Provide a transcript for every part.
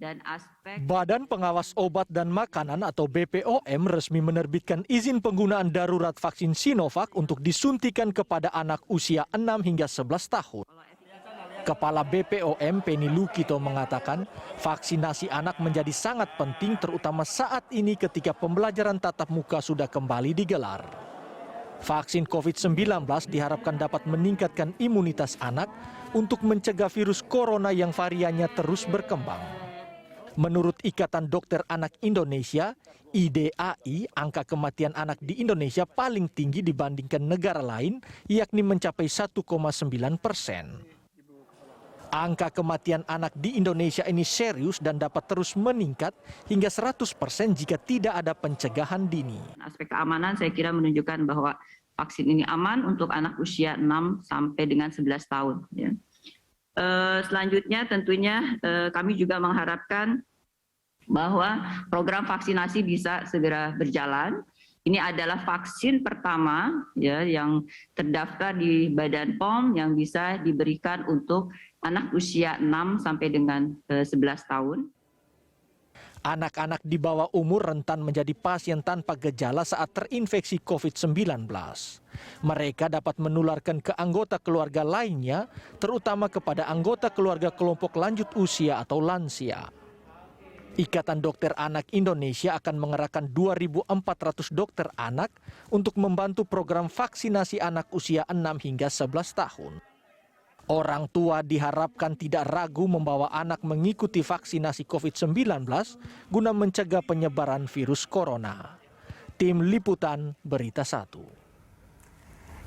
dan aspek Badan Pengawas Obat dan Makanan atau BPOM resmi menerbitkan izin penggunaan darurat vaksin Sinovac untuk disuntikan kepada anak usia 6 hingga 11 tahun. Kepala BPOM Penny Lukito mengatakan vaksinasi anak menjadi sangat penting terutama saat ini ketika pembelajaran tatap muka sudah kembali digelar. Vaksin COVID-19 diharapkan dapat meningkatkan imunitas anak untuk mencegah virus corona yang variannya terus berkembang. Menurut Ikatan Dokter Anak Indonesia, IDAI, angka kematian anak di Indonesia paling tinggi dibandingkan negara lain, yakni mencapai 1,9%. Angka kematian anak di Indonesia ini serius dan dapat terus meningkat hingga 100% jika tidak ada pencegahan dini. aspek keamanan saya kira menunjukkan bahwa vaksin ini aman untuk anak usia 6 sampai dengan 11 tahun. Ya. Selanjutnya tentunya kami juga mengharapkan bahwa program vaksinasi bisa segera berjalan. Ini adalah vaksin pertama ya yang terdaftar di Badan POM yang bisa diberikan untuk anak usia 6 sampai dengan 11 tahun. Anak-anak di bawah umur rentan menjadi pasien tanpa gejala saat terinfeksi COVID-19. Mereka dapat menularkan ke anggota keluarga lainnya, terutama kepada anggota keluarga kelompok lanjut usia atau lansia. Ikatan Dokter Anak Indonesia akan mengerahkan 2.400 dokter anak untuk membantu program vaksinasi anak usia 6 hingga 11 tahun. Orang tua diharapkan tidak ragu membawa anak mengikuti vaksinasi COVID-19 guna mencegah penyebaran virus corona. Tim Liputan Berita 1.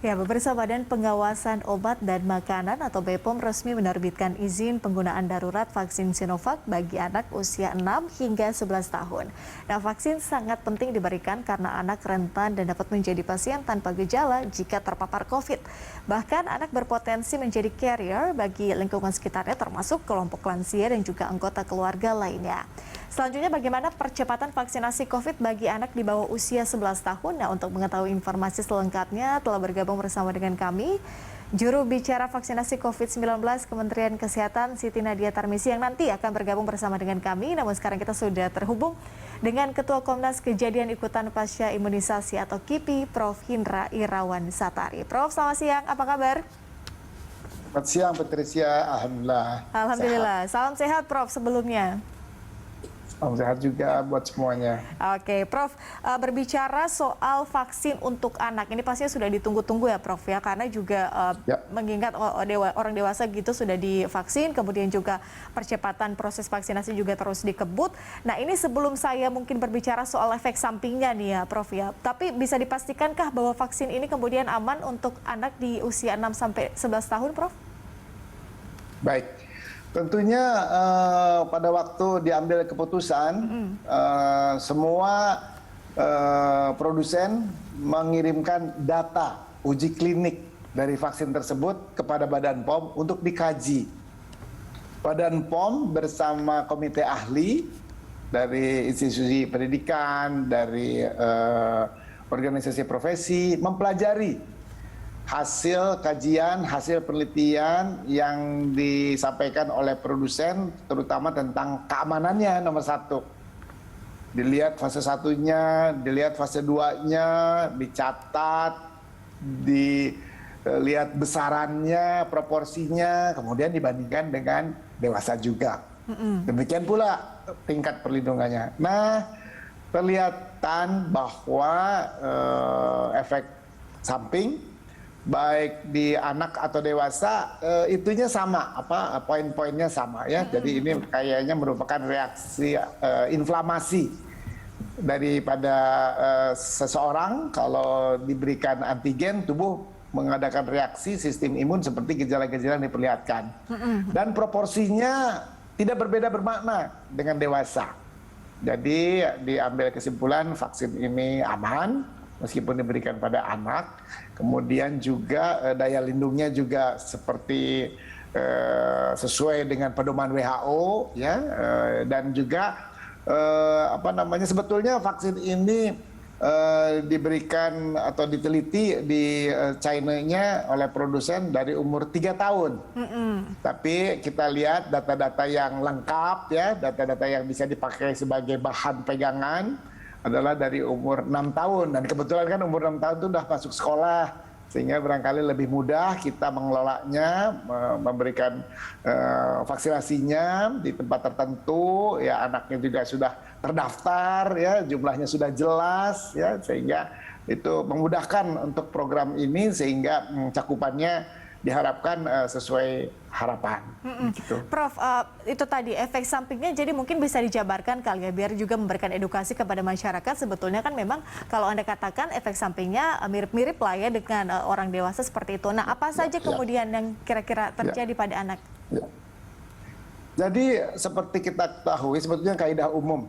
Ya, pemirsa, Badan Pengawasan Obat dan Makanan atau BPOM resmi menerbitkan izin penggunaan darurat vaksin Sinovac bagi anak usia 6 hingga 11 tahun. Nah, vaksin sangat penting diberikan karena anak rentan dan dapat menjadi pasien tanpa gejala jika terpapar COVID. Bahkan anak berpotensi menjadi carrier bagi lingkungan sekitarnya termasuk kelompok lansia dan juga anggota keluarga lainnya. Selanjutnya, bagaimana percepatan vaksinasi COVID bagi anak di bawah usia 11 tahun? Nah, untuk mengetahui informasi selengkapnya telah bergabung bersama dengan kami Juru Bicara Vaksinasi COVID-19 Kementerian Kesehatan Siti Nadia Tarmizi yang nanti akan bergabung bersama dengan kami. Namun sekarang kita sudah terhubung dengan Ketua Komnas Kejadian Ikutan Pasca Imunisasi atau KIPI, Prof. Hindra Irawan Satari. Prof, selamat siang, apa kabar? Selamat siang, Patricia. Alhamdulillah. Alhamdulillah. Sehat. Salam sehat, Prof, sebelumnya. Salam sehat juga buat semuanya. Oke, Prof, berbicara soal vaksin untuk anak, ini pastinya sudah ditunggu-tunggu ya, Prof, ya, karena juga mengingat orang dewasa gitu sudah divaksin, kemudian juga percepatan proses vaksinasi juga terus dikebut. Nah, ini sebelum saya mungkin berbicara soal efek sampingnya nih ya, Prof, ya, tapi bisa dipastikankah bahwa vaksin ini kemudian aman untuk anak di usia 6 sampai 11 tahun, Prof? Baik. Tentunya pada waktu diambil keputusan, semua produsen mengirimkan data uji klinik dari vaksin tersebut kepada Badan POM untuk dikaji. Badan POM bersama komite ahli dari institusi pendidikan, dari organisasi profesi mempelajari hasil kajian, hasil penelitian yang disampaikan oleh produsen, terutama tentang keamanannya nomor 1. Dilihat fase 1-nya, dilihat fase 2-nya, dicatat, dilihat besarannya, proporsinya, kemudian dibandingkan dengan dewasa juga. Demikian pula tingkat perlindungannya. Nah, kelihatan bahwa efek samping baik di anak atau dewasa itunya sama, poin-poinnya sama ya. Jadi ini kayaknya merupakan reaksi inflamasi daripada seseorang kalau diberikan antigen, tubuh mengadakan reaksi sistem imun seperti gejala-gejala yang diperlihatkan. Dan proporsinya tidak berbeda bermakna dengan dewasa. Jadi diambil kesimpulan vaksin ini aman meskipun diberikan pada anak. Kemudian juga daya lindungnya juga seperti sesuai dengan pedoman WHO ya, dan juga sebetulnya vaksin ini diberikan atau diteliti di China-nya oleh produsen dari umur 3 tahun. Tapi kita lihat data-data yang lengkap ya, data-data yang bisa dipakai sebagai bahan pegangan adalah dari umur 6 tahun. Dan kebetulan kan umur 6 tahun itu udah masuk sekolah, sehingga barangkali lebih mudah kita mengelolanya, memberikan vaksinasinya di tempat tertentu, ya anaknya juga sudah terdaftar, ya jumlahnya sudah jelas, ya sehingga itu memudahkan untuk program ini sehingga cakupannya diharapkan sesuai harapan. Gitu. Prof, itu tadi efek sampingnya jadi mungkin bisa dijabarkan kali ya biar juga memberikan edukasi kepada masyarakat. Sebetulnya kan memang kalau Anda katakan efek sampingnya mirip-mirip lah ya dengan orang dewasa seperti itu. Nah, apa saja kemudian yang kira-kira terjadi pada anak? Jadi seperti kita ketahui sebetulnya kaidah umum,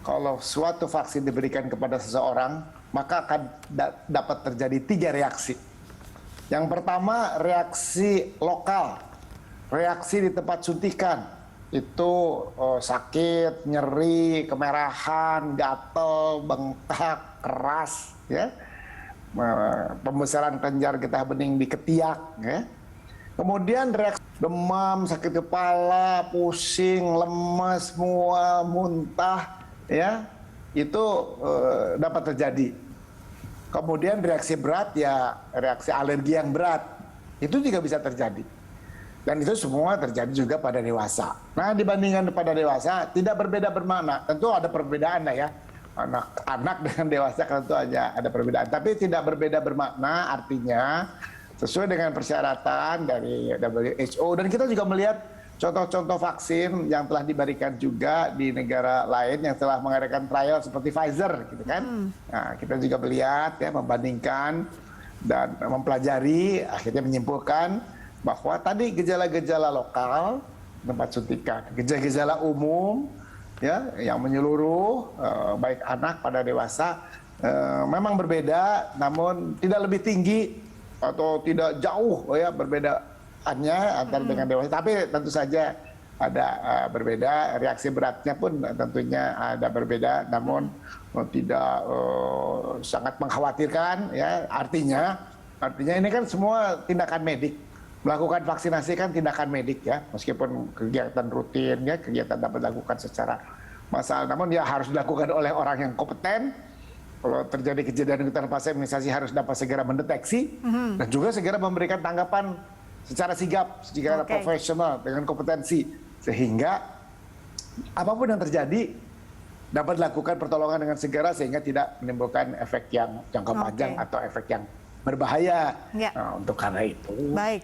kalau suatu vaksin diberikan kepada seseorang maka akan dapat terjadi 3 reaksi. Yang pertama reaksi lokal, reaksi di tempat suntikan, itu sakit, nyeri, kemerahan, gatal, bengkak, keras, ya, pembesaran kelenjar getah bening di ketiak, ya. Kemudian reaksi demam, sakit kepala, pusing, lemas, mual, muntah, ya, itu dapat terjadi. Kemudian reaksi berat ya reaksi alergi yang berat, itu juga bisa terjadi. Dan itu semua terjadi juga pada dewasa. Nah dibandingkan pada dewasa tidak berbeda bermakna. Tentu ada perbedaan lah ya. Anak dengan dewasa tentu aja ada perbedaan. Tapi tidak berbeda bermakna artinya sesuai dengan persyaratan dari WHO. Dan kita juga melihat contoh-contoh vaksin yang telah diberikan juga di negara lain yang telah mengadakan trial seperti Pfizer, gitu kan. Nah, kita juga melihat, ya, membandingkan dan mempelajari, akhirnya menyimpulkan bahwa tadi gejala-gejala lokal tempat suntikan, gejala-gejala umum, ya, yang menyeluruh baik anak pada dewasa memang berbeda, namun tidak lebih tinggi atau tidak jauh, ya, berbeda antara dengan dewasa, tapi tentu saja ada berbeda, reaksi beratnya pun tentunya ada berbeda, namun tidak sangat mengkhawatirkan, ya. Artinya ini kan semua tindakan medik, melakukan vaksinasi kan tindakan medik, ya, meskipun kegiatan rutin, ya, kegiatan dapat dilakukan secara massal, namun ya harus dilakukan oleh orang yang kompeten. Kalau terjadi kejadian tanpa imunisasi harus dapat segera mendeteksi dan juga segera memberikan tanggapan secara sigap, secara profesional dengan kompetensi, sehingga apapun yang terjadi dapat dilakukan pertolongan dengan segera sehingga tidak menimbulkan efek yang jangka panjang atau efek yang berbahaya. Nah, untuk karena itu,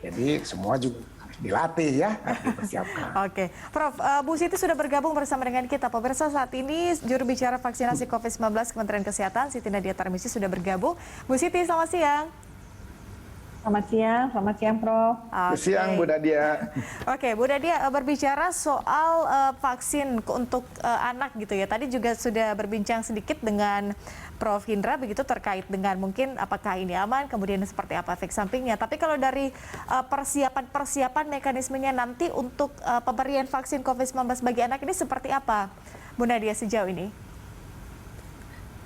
jadi semua juga harus dilatih, ya, harus dipersiapkan. Prof, Bu Siti sudah bergabung bersama dengan kita. Pemirsa, saat ini juru bicara vaksinasi COVID-19 Kementerian Kesehatan Siti Nadia Tarmizi sudah bergabung. Bu Siti, selamat siang. Selamat siang Prof. Selamat siang Bu Nadia. Bu Nadia, berbicara soal vaksin untuk anak gitu ya. Tadi juga sudah berbincang sedikit dengan Prof Hindra begitu terkait dengan mungkin apakah ini aman, kemudian seperti apa efek sampingnya. Tapi kalau dari persiapan mekanismenya nanti untuk pemberian vaksin COVID-19 bagi anak ini seperti apa, Bu Nadia sejauh ini?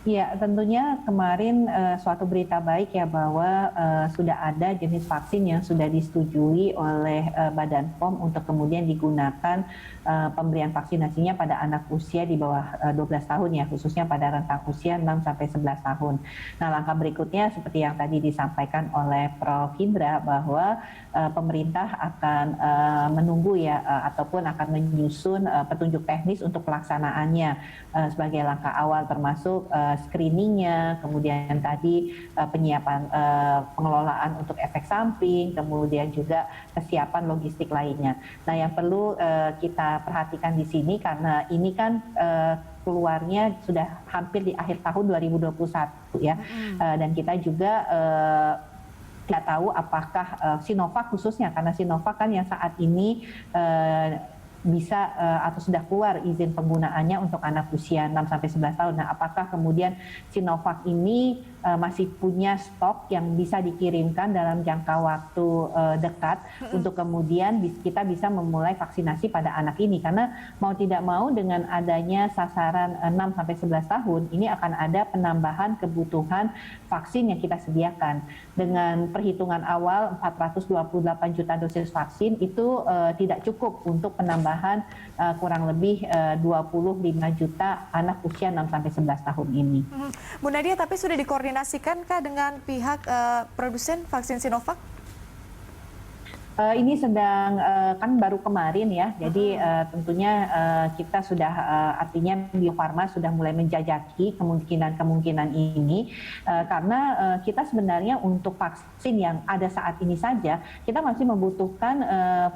Ya, tentunya kemarin suatu berita baik ya bahwa sudah ada jenis vaksin yang sudah disetujui oleh Badan POM untuk kemudian digunakan pemberian vaksinasinya pada anak usia di bawah 12 tahun ya, khususnya pada rentang usia 6-11 tahun. Nah, langkah berikutnya seperti yang tadi disampaikan oleh Prof Hindra bahwa pemerintah akan menunggu ya ataupun akan menyusun petunjuk teknis untuk pelaksanaannya sebagai langkah awal termasuk screeningnya, kemudian tadi penyiapan pengelolaan untuk efek samping, kemudian juga kesiapan logistik lainnya. Nah, yang perlu kita perhatikan di sini karena ini kan keluarnya sudah hampir di akhir tahun 2021 ya, dan kita juga tidak tahu apakah Sinovac khususnya karena Sinovac kan yang saat ini bisa atau sudah keluar izin penggunaannya untuk anak usia 6-11 tahun. Nah, apakah kemudian Sinovac ini masih punya stok yang bisa dikirimkan dalam jangka waktu dekat untuk kemudian kita bisa memulai vaksinasi pada anak ini? Karena mau tidak mau dengan adanya sasaran 6-11 tahun, ini akan ada penambahan kebutuhan vaksin yang kita sediakan. Dengan perhitungan awal 428 juta dosis vaksin itu tidak cukup untuk penambahan kurang lebih 25 juta anak usia 6-11 tahun ini. Bu Nadia, tapi sudah dikoordinasikankah dengan pihak produsen vaksin Sinovac? Ini sedang kan baru kemarin ya, jadi tentunya kita sudah artinya Bio Farma sudah mulai menjajaki kemungkinan ini karena kita sebenarnya untuk vaksin yang ada saat ini saja kita masih membutuhkan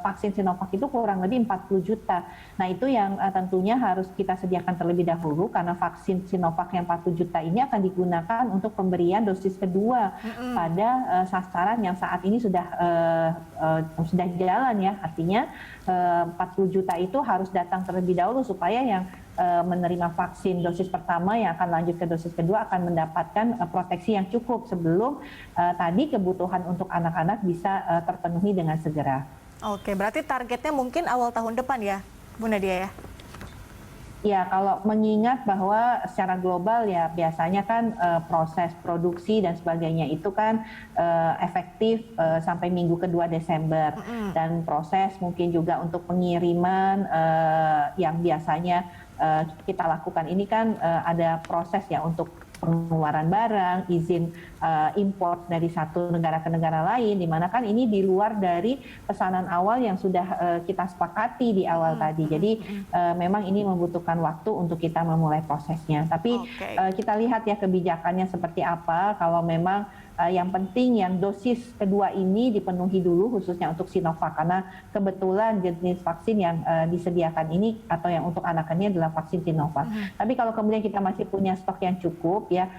vaksin Sinovac itu kurang lebih 40 juta. Nah itu yang tentunya harus kita sediakan terlebih dahulu karena vaksin Sinovac yang 40 juta ini akan digunakan untuk pemberian dosis kedua pada sasaran yang saat ini sudah jalan ya, artinya 40 juta itu harus datang terlebih dahulu supaya yang menerima vaksin dosis pertama yang akan lanjut ke dosis kedua akan mendapatkan proteksi yang cukup sebelum tadi kebutuhan untuk anak-anak bisa terpenuhi dengan segera. Oke, berarti targetnya mungkin awal tahun depan ya, Bu Nadia ya? Ya, kalau mengingat bahwa secara global ya biasanya kan proses produksi dan sebagainya itu kan efektif sampai minggu kedua Desember. Dan proses mungkin juga untuk pengiriman yang biasanya kita lakukan ini kan ada proses ya untuk pengeluaran barang, izin impor dari satu negara ke negara lain, di mana kan ini di luar dari pesanan awal yang sudah kita sepakati di awal tadi. Jadi memang ini membutuhkan waktu untuk kita memulai prosesnya. Tapi kita lihat ya kebijakannya seperti apa. Kalau memang yang penting yang dosis kedua ini dipenuhi dulu khususnya untuk Sinovac karena kebetulan jenis vaksin yang disediakan ini atau yang untuk anak ini adalah vaksin Sinovac. Tapi kalau kemudian kita masih punya stok yang cukup ya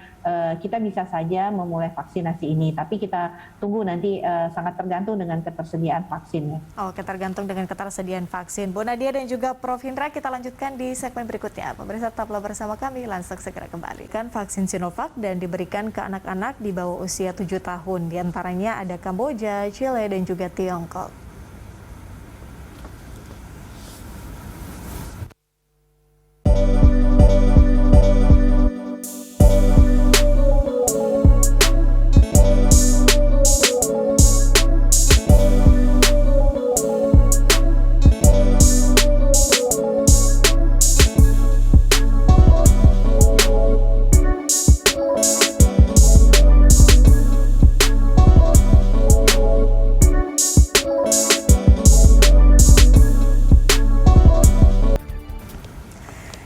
kita bisa saja memulai vaksinasi ini. Tapi kita tunggu nanti sangat tergantung dengan ketersediaan vaksin. Oke, tergantung dengan ketersediaan vaksin. Bu Nadia dan juga Prof. Hindra, kita lanjutkan di segmen berikutnya. Pemirsa tetaplah bersama kami, Lansek segera kembali. Kan vaksin Sinovac dan diberikan ke anak-anak di bawah usia 7 tahun. Di antaranya ada Kamboja, Chile, dan juga Tiongkok.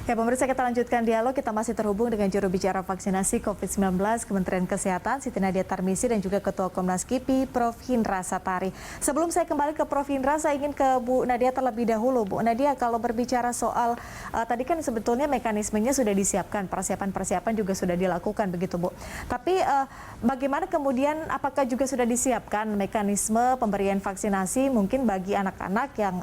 Ya, pemirsa, kita lanjutkan dialog. Kita masih terhubung dengan juru bicara vaksinasi COVID-19 Kementerian Kesehatan, Siti Nadia Tarmizi, dan juga Ketua Komnas KIPI, Prof. Hindra Satari. Sebelum saya kembali ke Prof. Hindra, saya ingin ke Bu Nadia terlebih dahulu. Bu Nadia, kalau berbicara soal tadi kan sebetulnya mekanismenya sudah disiapkan, persiapan-persiapan juga sudah dilakukan begitu, Bu. Tapi bagaimana kemudian, apakah juga sudah disiapkan mekanisme pemberian vaksinasi mungkin bagi anak-anak yang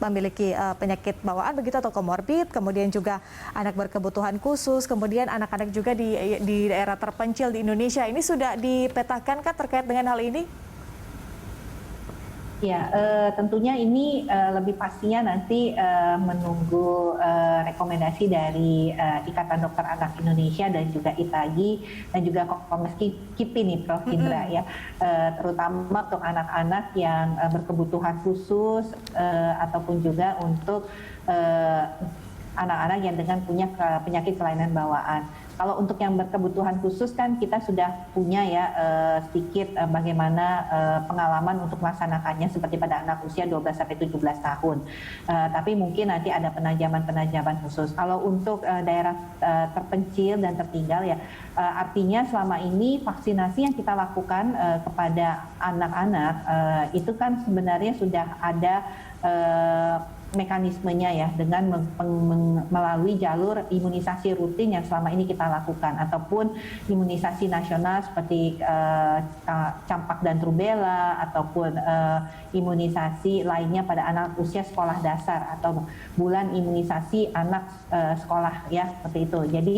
memiliki penyakit bawaan begitu atau komorbid, kemudian juga anak berkebutuhan khusus, kemudian anak-anak juga di daerah terpencil di Indonesia. Ini sudah dipetakankah terkait dengan hal ini? Ya, tentunya ini lebih pastinya nanti menunggu rekomendasi dari Ikatan Dokter Anak Indonesia dan juga ITAGI dan juga Komnas KIPI nih Prof. Hindra ya, terutama untuk anak-anak yang berkebutuhan khusus ataupun juga untuk anak-anak yang dengan punya penyakit kelainan bawaan. Kalau untuk yang berkebutuhan khusus kan kita sudah punya ya sedikit bagaimana pengalaman untuk melaksanakannya seperti pada anak usia 12-17 tahun. Tapi mungkin nanti ada penajaman khusus. Kalau untuk daerah terpencil dan tertinggal ya artinya selama ini vaksinasi yang kita lakukan kepada anak-anak itu kan sebenarnya sudah ada mekanismenya ya, dengan melalui jalur imunisasi rutin yang selama ini kita lakukan, ataupun imunisasi nasional seperti campak dan rubella, ataupun imunisasi lainnya pada anak usia sekolah dasar, atau bulan imunisasi anak sekolah ya, seperti itu. Jadi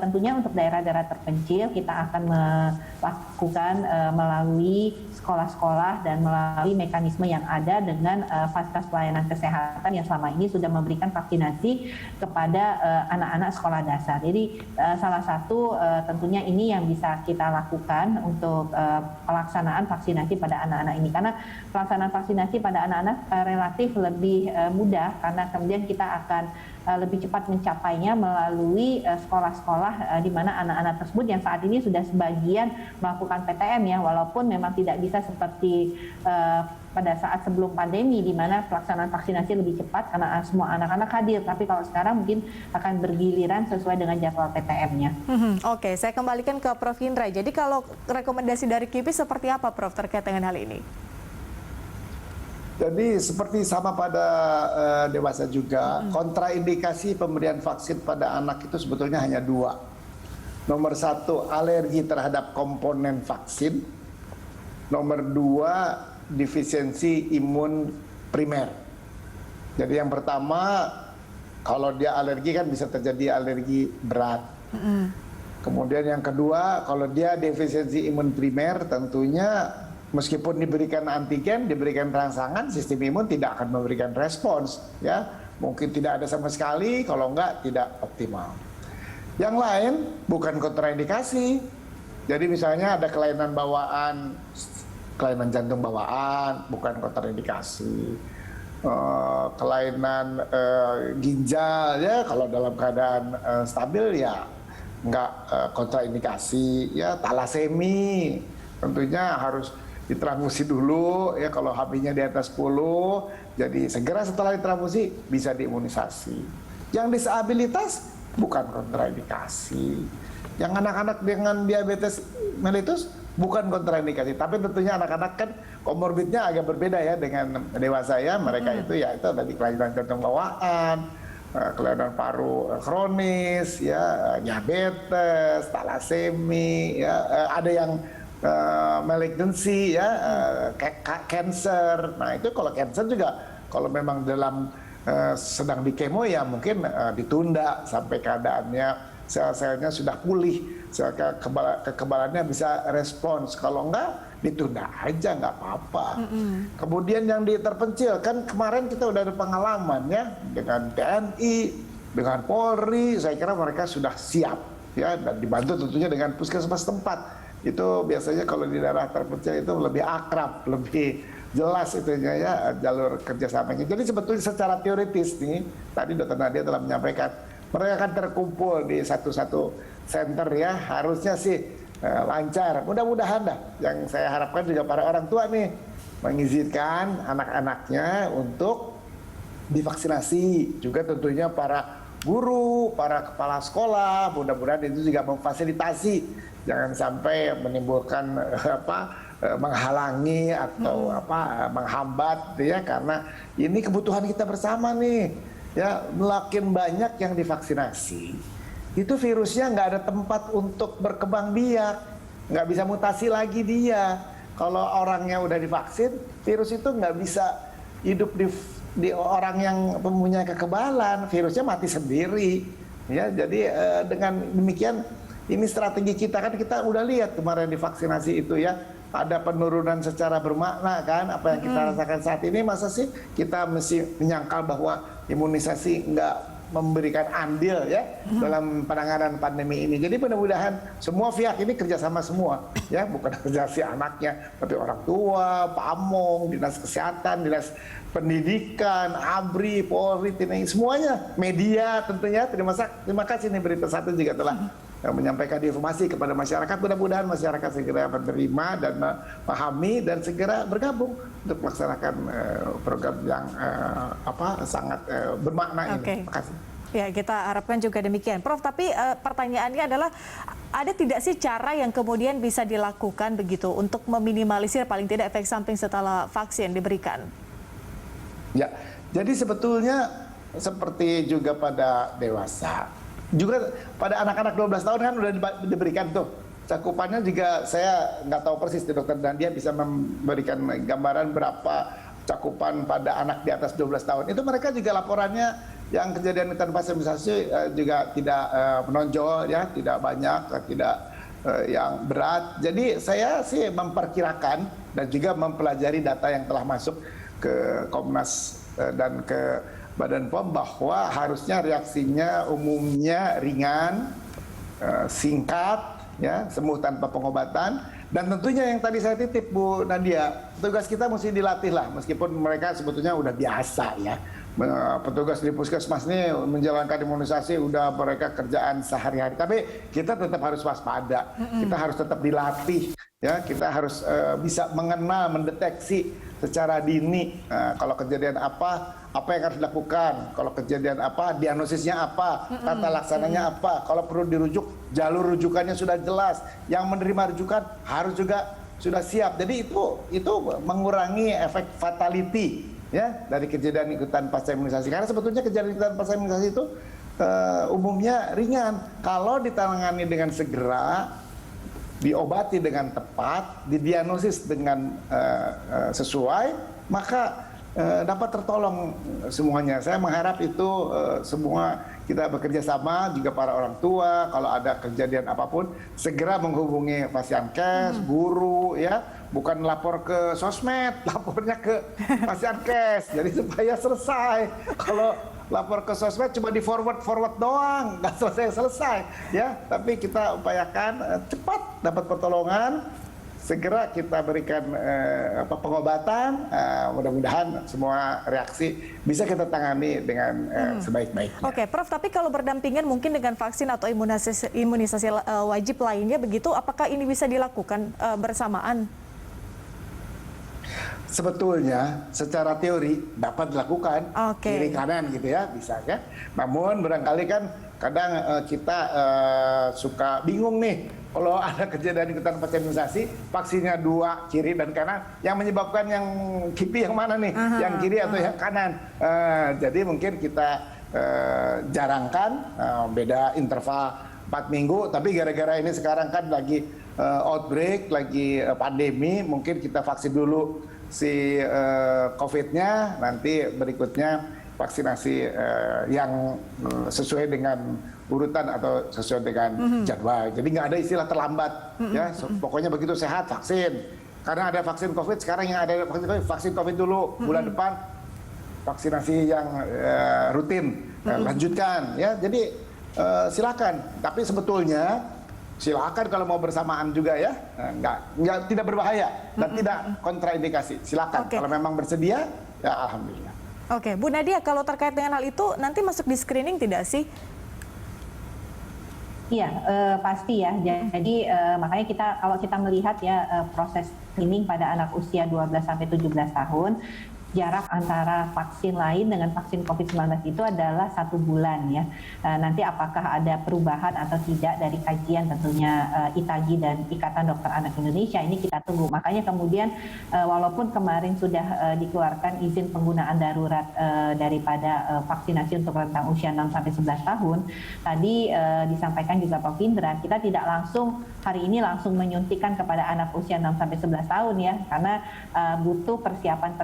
tentunya untuk daerah-daerah terpencil kita akan melakukan melalui sekolah-sekolah dan melalui mekanisme yang ada dengan fasilitas pelayanan kesehatan yang selama ini sudah memberikan vaksinasi kepada anak-anak sekolah dasar. Jadi salah satu tentunya ini yang bisa kita lakukan untuk pelaksanaan vaksinasi pada anak-anak ini, karena pelaksanaan vaksinasi pada anak-anak relatif lebih mudah, karena kemudian kita akan lebih cepat mencapainya melalui sekolah-sekolah di mana anak-anak tersebut yang saat ini sudah sebagian melakukan PTM ya, walaupun memang tidak bisa seperti pada saat sebelum pandemi di mana pelaksanaan vaksinasi lebih cepat karena semua anak-anak hadir, tapi kalau sekarang mungkin akan bergiliran sesuai dengan jadwal PTM-nya. Oke, saya kembalikan ke Prof. Hindra. Jadi kalau rekomendasi dari KIPI seperti apa, Prof, terkait dengan hal ini? Jadi seperti sama pada dewasa juga, kontraindikasi pemberian vaksin pada anak itu sebetulnya hanya 2. Nomor 1, alergi terhadap komponen vaksin. Nomor 2, defisiensi imun primer. Jadi yang pertama, kalau dia alergi kan bisa terjadi alergi berat. Kemudian yang kedua, kalau dia defisiensi imun primer, tentunya meskipun diberikan antigen, diberikan rangsangan, sistem imun tidak akan memberikan respons, ya. Mungkin tidak ada sama sekali, kalau enggak tidak optimal. Yang lain bukan kontraindikasi. Jadi misalnya ada kelainan bawaan, kelainan jantung bawaan, bukan kontraindikasi. Kelainan ginjal, ya, kalau dalam keadaan stabil ya enggak kontraindikasi, ya. Talasemi tentunya harus ditransfusi dulu ya, kalau HB-nya di atas 10, jadi segera setelah ditransfusi bisa diimunisasi. Yang disabilitas bukan kontraindikasi. Yang anak-anak dengan diabetes mellitus bukan kontraindikasi, tapi tentunya anak-anak kan komorbidnya agak berbeda ya dengan dewasa ya. Mereka itu ya itu tadi kelainan jantung bawaan, kelainan paru kronis, ya, diabetes, talasemi, ya, ada yang malignancy ya, cancer. Nah itu kalau cancer juga kalau memang dalam sedang di kemo ya mungkin ditunda sampai keadaannya sel-selnya sudah pulih, kekebalannya bisa respons. Kalau enggak ditunda aja, nggak apa-apa. Kemudian yang di terpencil kan kemarin kita udah ada pengalaman ya dengan TNI, dengan Polri. Saya kira mereka sudah siap ya, dan dibantu tentunya dengan puskesmas tempat. Itu biasanya kalau di daerah terpencil itu lebih akrab, lebih jelas itunya ya jalur kerjasamanya. Jadi sebetulnya secara teoritis nih, tadi Dr. Nadia telah menyampaikan, mereka akan terkumpul di satu center ya, harusnya sih lancar. Mudah-mudahan dah. Yang saya harapkan juga para orang tua nih mengizinkan anak-anaknya untuk divaksinasi. Juga tentunya para guru, para kepala sekolah, mudah-mudahan itu juga memfasilitasi. Jangan sampai menimbulkan menghalangi atau menghambat ya, karena ini kebutuhan kita bersama nih. Ya, makin banyak yang divaksinasi, itu virusnya nggak ada tempat untuk berkembang biak, nggak bisa mutasi lagi dia. Kalau orangnya udah divaksin, virus itu nggak bisa hidup di orang yang mempunyai kekebalan, virusnya mati sendiri. Ya, jadi dengan demikian ini strategi kita, kan kita udah lihat kemarin divaksinasi itu ya, ada penurunan secara bermakna kan, apa yang kita rasakan saat ini. Masa sih kita mesti menyangkal bahwa imunisasi nggak memberikan andil ya dalam penanganan pandemi ini. Jadi mudah-mudahan semua pihak ini kerjasama semua ya, bukan kerja si anaknya, tapi orang tua, Pamong, dinas kesehatan, dinas pendidikan, ABRI, Polri, TNI, semuanya, media tentunya. Terima kasih nih Berita Satu juga telah menyampaikan informasi kepada masyarakat. Mudah-mudahan masyarakat segera menerima dan memahami dan segera bergabung untuk melaksanakan program yang sangat bermakna ini. Terima kasih. Ya, kita harapkan juga demikian, Prof. Tapi pertanyaannya adalah, ada tidak sih cara yang kemudian bisa dilakukan begitu untuk meminimalisir paling tidak efek samping setelah vaksin diberikan? Ya, Jadi sebetulnya seperti juga pada dewasa, juga pada anak-anak 12 tahun kan udah diberikan tuh cakupannya. Juga saya nggak tahu persis di dokter, dan dia bisa memberikan gambaran berapa cakupan pada anak di atas 12 tahun. Itu mereka juga laporannya yang kejadian tanpa imunisasi juga tidak menonjol ya, tidak banyak, tidak yang berat. Jadi saya sih memperkirakan dan juga mempelajari data yang telah masuk ke Komnas dan ke Badan POM bahwa harusnya reaksinya umumnya ringan, singkat, ya, sembuh tanpa pengobatan. Dan tentunya yang tadi saya titip Bu Nadia, petugas kita mesti dilatih lah, meskipun mereka sebetulnya udah biasa ya. Petugas di puskesmas ini menjalankan imunisasi udah mereka kerjaan sehari-hari, tapi kita tetap harus waspada, kita harus tetap dilatih ya, kita harus bisa mengenal, mendeteksi secara dini kalau kejadian apa yang harus dilakukan, kalau kejadian apa diagnosisnya apa, tata laksananya apa, kalau perlu dirujuk jalur rujukannya sudah jelas, yang menerima rujukan harus juga sudah siap. Jadi itu mengurangi efek fatality ya dari kejadian ikutan pasca imunisasi, karena sebetulnya kejadian ikutan pasca imunisasi itu umumnya ringan kalau ditangani dengan segera, diobati dengan tepat, didiagnosis dengan sesuai, maka dapat tertolong semuanya. Saya mengharap itu semua kita bekerja sama, juga para orang tua, kalau ada kejadian apapun segera menghubungi Pasienkes, guru ya, bukan lapor ke sosmed, lapornya ke Pasienkes. Jadi supaya selesai. Kalau lapor ke sosmed cuma di forward doang, nggak selesai ya. Tapi kita upayakan cepat dapat pertolongan, segera kita berikan pengobatan. Mudah-mudahan semua reaksi bisa kita tangani dengan sebaik-baiknya. Oke, Prof. Tapi kalau berdampingan mungkin dengan vaksin atau imunisasi wajib lainnya begitu, apakah ini bisa dilakukan bersamaan? Sebetulnya secara teori dapat dilakukan, kiri kanan gitu ya, bisa ya. Namun barangkali kan kadang kita suka bingung nih, kalau ada kejadian ikutan pasca imunisasi, vaksinnya 2 kiri dan kanan, yang menyebabkan yang kipi yang mana nih, yang kiri atau yang kanan. Jadi mungkin kita jarangkan, beda interval 4 minggu, tapi gara-gara ini sekarang kan lagi outbreak, lagi pandemi, mungkin kita vaksin dulu si COVID-nya, nanti berikutnya vaksinasi yang sesuai dengan urutan atau sesuai dengan jadwal. Jadi nggak ada istilah terlambat, ya. Pokoknya begitu sehat vaksin. Karena ada vaksin COVID, sekarang yang ada vaksin COVID dulu, bulan depan vaksinasi yang rutin lanjutkan, ya. Jadi silakan. Tapi sebetulnya silakan kalau mau bersamaan juga ya, tidak berbahaya dan tidak kontraindikasi. Silakan kalau memang bersedia, ya alhamdulillah. Oke, Bu Nadia, kalau terkait dengan hal itu nanti masuk di screening tidak sih? Iya, pasti ya. Jadi makanya kalau kita melihat ya proses screening pada anak usia 12 sampai 17 tahun, jarak antara vaksin lain dengan vaksin COVID-19 itu adalah 1 bulan ya. Nanti apakah ada perubahan atau tidak dari kajian tentunya ITAGI dan Ikatan Dokter Anak Indonesia, ini kita tunggu. Makanya kemudian walaupun kemarin sudah dikeluarkan izin penggunaan darurat daripada vaksinasi untuk rentang usia 6 sampai 11 tahun, tadi disampaikan juga Pak Indra, kita tidak langsung hari ini langsung menyuntikkan kepada anak usia 6 sampai 11 tahun ya, karena butuh persiapan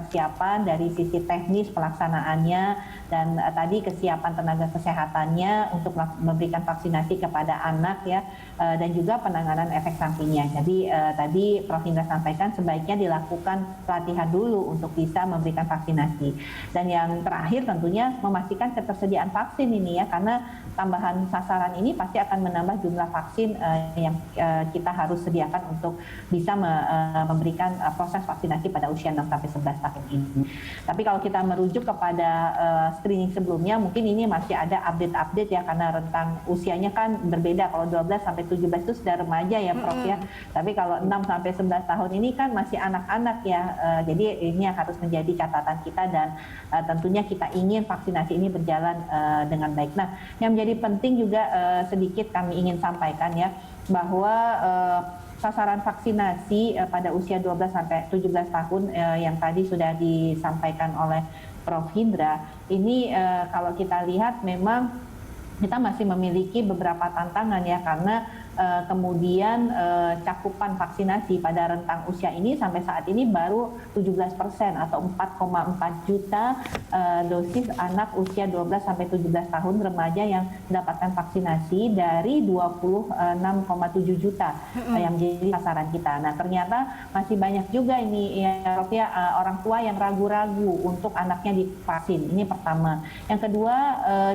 dari sisi teknis pelaksanaannya dan tadi kesiapan tenaga kesehatannya untuk memberikan vaksinasi kepada anak ya, dan juga penanganan efek sampingnya. Jadi tadi Prof. Indra sampaikan sebaiknya dilakukan pelatihan dulu untuk bisa memberikan vaksinasi. Dan yang terakhir tentunya memastikan ketersediaan vaksin ini ya, karena tambahan sasaran ini pasti akan menambah jumlah vaksin yang kita harus sediakan untuk bisa memberikan proses vaksinasi pada usia 6 sampai 11 tahun ini. Tapi kalau kita merujuk kepada screening sebelumnya, mungkin ini masih ada update-update ya, karena rentang usianya kan berbeda. Kalau 12 sampai 17 itu sudah remaja ya Prof ya. Tapi kalau 6 sampai 11 tahun ini kan masih anak-anak ya. Jadi ini yang harus menjadi catatan kita, dan tentunya kita ingin vaksinasi ini berjalan dengan baik. Nah, yang menjadi penting juga sedikit kami ingin sampaikan ya, bahwa sasaran vaksinasi pada usia 12 sampai 17 tahun yang tadi sudah disampaikan oleh Prof. Hindra, ini kalau kita lihat memang kita masih memiliki beberapa tantangan ya, karena kemudian cakupan vaksinasi pada rentang usia ini sampai saat ini baru 17% atau 4,4 juta dosis anak usia 12 sampai 17 tahun remaja yang mendapatkan vaksinasi dari 26,7 juta yang menjadi sasaran kita. Nah, ternyata masih banyak juga ini ya, Prof, ya, orang tua yang ragu-ragu untuk anaknya divaksin. Ini pertama. Yang kedua,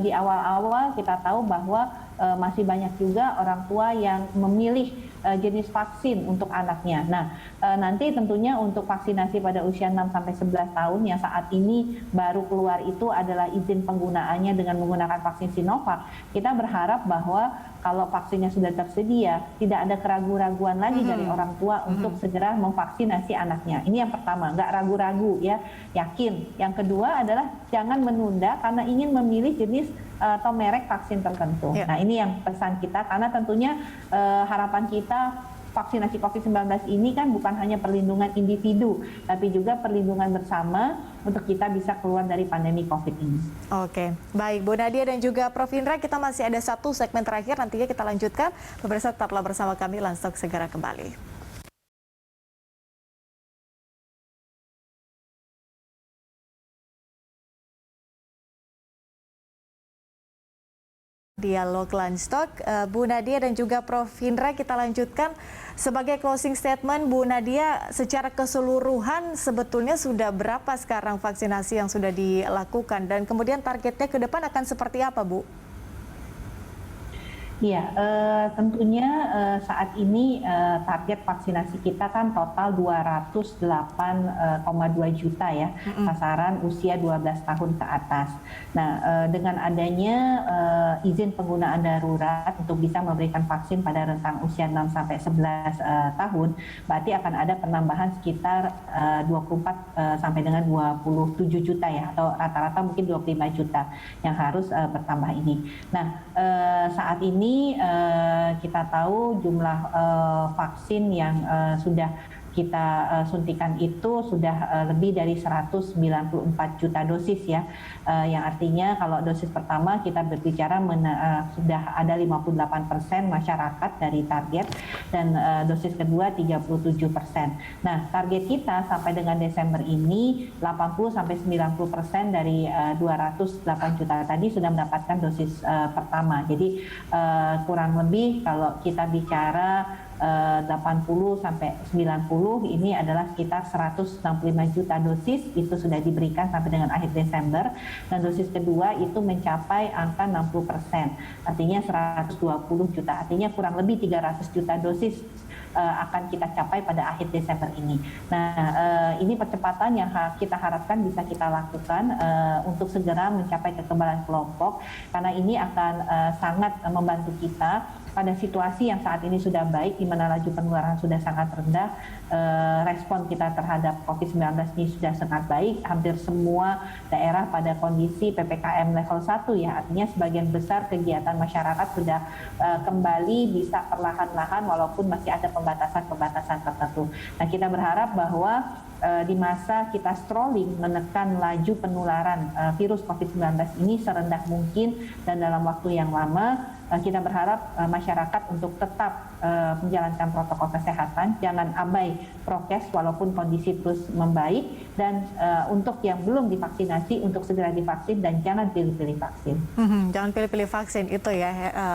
di awal-awal kita tahu bahwa masih banyak juga orang tua yang memilih jenis vaksin untuk anaknya. Nah, nanti tentunya untuk vaksinasi pada usia 6 sampai 11 tahun yang saat ini baru keluar itu adalah izin penggunaannya dengan menggunakan vaksin Sinovac. Kita berharap bahwa kalau vaksinnya sudah tersedia, tidak ada keraguan-raguan lagi dari orang tua untuk segera memvaksinasi anaknya. Ini yang pertama, nggak ragu-ragu ya, yakin. Yang kedua adalah jangan menunda karena ingin memilih jenis atau merek vaksin tertentu. Nah, ini yang pesan kita, karena tentunya harapan kita vaksinasi COVID-19 ini kan bukan hanya perlindungan individu, tapi juga perlindungan bersama untuk kita bisa keluar dari pandemi COVID ini. Oke, baik Bu Nadia dan juga Prof. Hindra, kita masih ada satu segmen terakhir, nantinya kita lanjutkan. Pemirsa tetaplah bersama kami, Lanstock segera kembali. Dialog Lanstock, Bu Nadia dan juga Prof. Hindra, kita lanjutkan. Sebagai closing statement, Bu Nadia, secara keseluruhan sebetulnya sudah berapa sekarang vaksinasi yang sudah dilakukan dan kemudian targetnya ke depan akan seperti apa, Bu? Iya, tentunya saat ini target vaksinasi kita kan total 208,2 juta ya, sasaran usia 12 tahun ke atas. Nah, dengan adanya izin penggunaan darurat untuk bisa memberikan vaksin pada rentang usia 6 sampai 11 tahun, berarti akan ada penambahan sekitar 24 sampai dengan 27 juta ya, atau rata-rata mungkin 25 juta yang harus bertambah ini. Nah, saat ini kita tahu jumlah vaksin yang sudah kita suntikan itu sudah lebih dari 194 juta dosis ya, yang artinya kalau dosis pertama kita berbicara sudah ada 58% masyarakat dari target, dan dosis kedua 37%. Nah, target kita sampai dengan Desember ini 80-90% dari 208 juta tadi sudah mendapatkan dosis pertama. Jadi kurang lebih kalau kita bicara 80 sampai 90 ini adalah sekitar 165 juta dosis itu sudah diberikan sampai dengan akhir Desember, dan dosis kedua itu mencapai angka 60%, artinya 120 juta, artinya kurang lebih 300 juta dosis akan kita capai pada akhir Desember ini. Nah, ini percepatan yang kita harapkan bisa kita lakukan untuk segera mencapai kekebalan kelompok, karena ini akan sangat membantu kita pada situasi yang saat ini sudah baik, di mana laju penularan sudah sangat rendah, respon kita terhadap COVID-19 ini sudah sangat baik. Hampir semua daerah pada kondisi PPKM level 1 ya, artinya sebagian besar kegiatan masyarakat sudah kembali bisa perlahan-lahan walaupun masih ada pembatasan-pembatasan tertentu. Nah, kita berharap bahwa di masa kita strolling menekan laju penularan virus COVID-19 ini serendah mungkin dan dalam waktu yang lama, kita berharap masyarakat untuk tetap menjalankan protokol kesehatan, jangan abai prokes walaupun kondisi terus membaik, dan untuk yang belum divaksinasi untuk segera divaksin dan jangan pilih-pilih vaksin. Jangan pilih-pilih vaksin itu ya,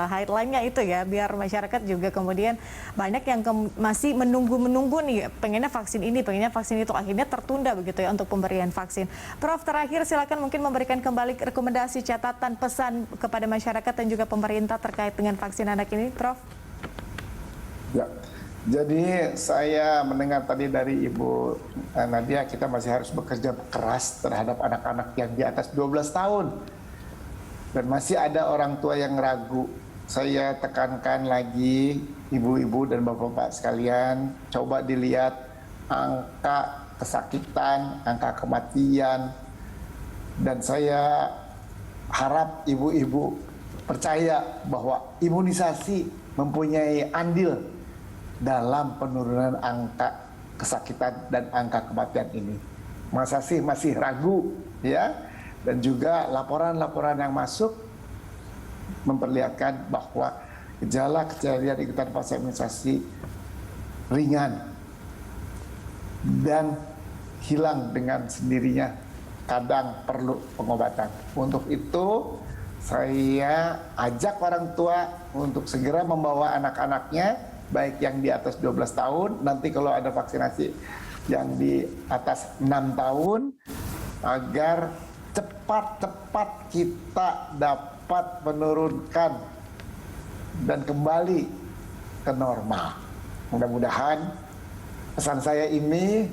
headline-nya itu ya, biar masyarakat juga kemudian banyak yang masih menunggu nih, pengennya vaksin ini, pengennya vaksin itu, akhirnya tertunda begitu ya untuk pemberian vaksin. Prof, terakhir silakan mungkin memberikan kembali rekomendasi, catatan, pesan kepada masyarakat dan juga pemerintah terkait dengan vaksin anak ini, Prof. Ya, jadi saya mendengar tadi dari Ibu Nadia, kita masih harus bekerja keras terhadap anak-anak yang di atas 12 tahun. Dan masih ada orang tua yang ragu. Saya tekankan lagi, ibu-ibu dan bapak-bapak sekalian, coba dilihat angka kesakitan, angka kematian, dan saya harap ibu-ibu percaya bahwa imunisasi mempunyai andil dalam penurunan angka kesakitan dan angka kematian ini. Masa sih masih ragu ya? Dan juga laporan-laporan yang masuk memperlihatkan bahwa gejala kejadian ikutan fase imunisasi ringan dan hilang dengan sendirinya, kadang perlu pengobatan. Untuk itu saya ajak orang tua untuk segera membawa anak-anaknya, baik yang di atas 12 tahun, nanti kalau ada vaksinasi yang di atas 6 tahun, agar cepat-cepat kita dapat menurunkan dan kembali ke normal. Mudah-mudahan pesan saya ini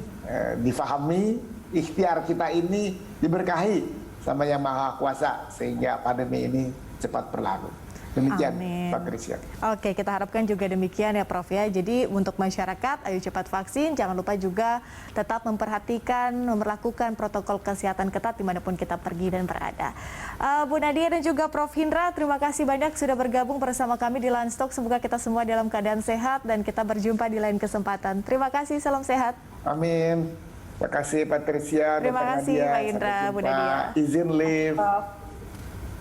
difahami, ikhtiar kita ini diberkahi sama Yang Maha Kuasa sehingga pandemi ini cepat berlalu. Demikian, Amin. Pak Krisya. Oke, kita harapkan juga demikian ya Prof ya. Jadi untuk masyarakat, ayo cepat vaksin. Jangan lupa juga tetap memperhatikan, memperlakukan protokol kesehatan ketat dimanapun kita pergi dan berada. Bu Nadia dan juga Prof Hindra, terima kasih banyak sudah bergabung bersama kami di Landstalk. Semoga kita semua dalam keadaan sehat dan kita berjumpa di lain kesempatan. Terima kasih, salam sehat. Amin. Terima kasih Patricia. Terima kasih Pak Indra, Bu Nadia. Izin live.